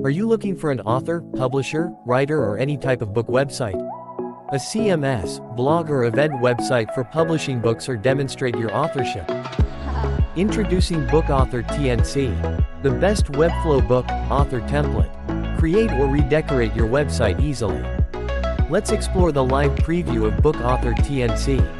Are you looking for an author, publisher, writer, or any type of book website? A CMS, blog or event website for publishing books or demonstrate your authorship. Introducing BookAuthor TNC, the best Webflow book author template. Create or redecorate your website easily. Let's explore the live preview of BookAuthor TNC.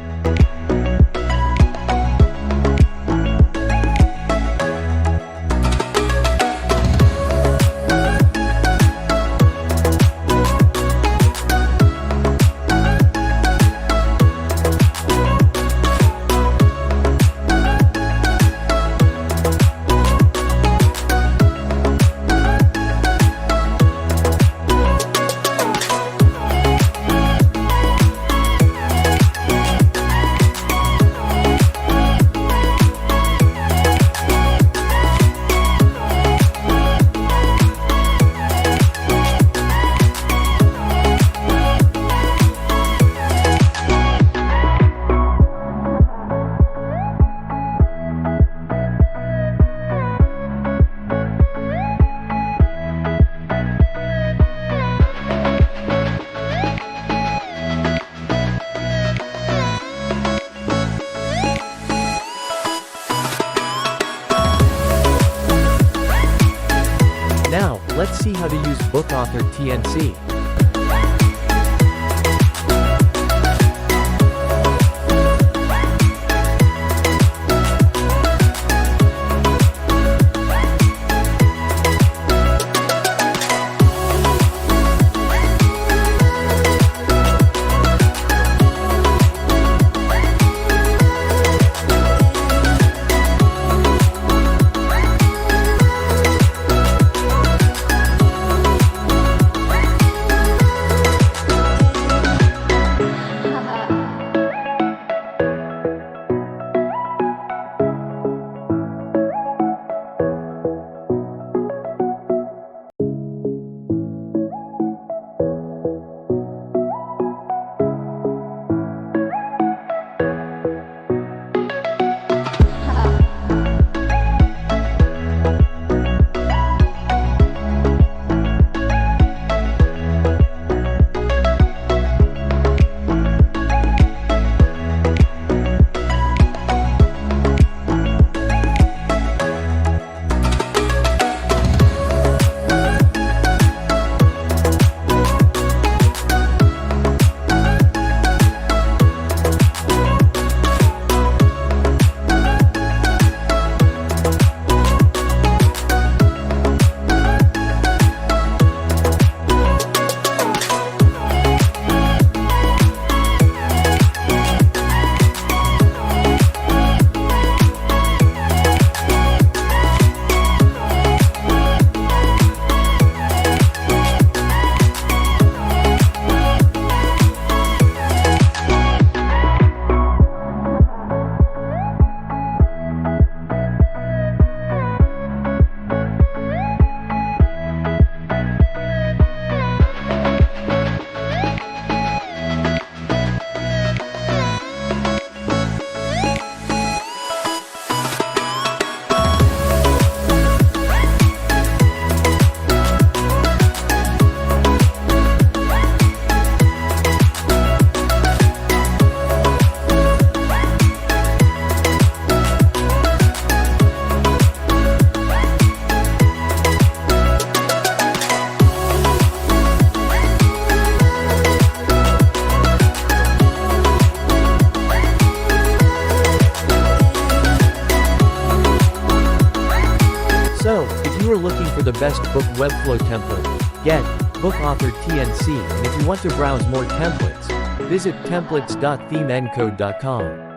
Now, let's see how to use BookAuthor TNC. So, if you are looking for the best book Webflow template, get BookAuthor TNC, and if you want to browse more templates, visit templates.ThemeNcode.com.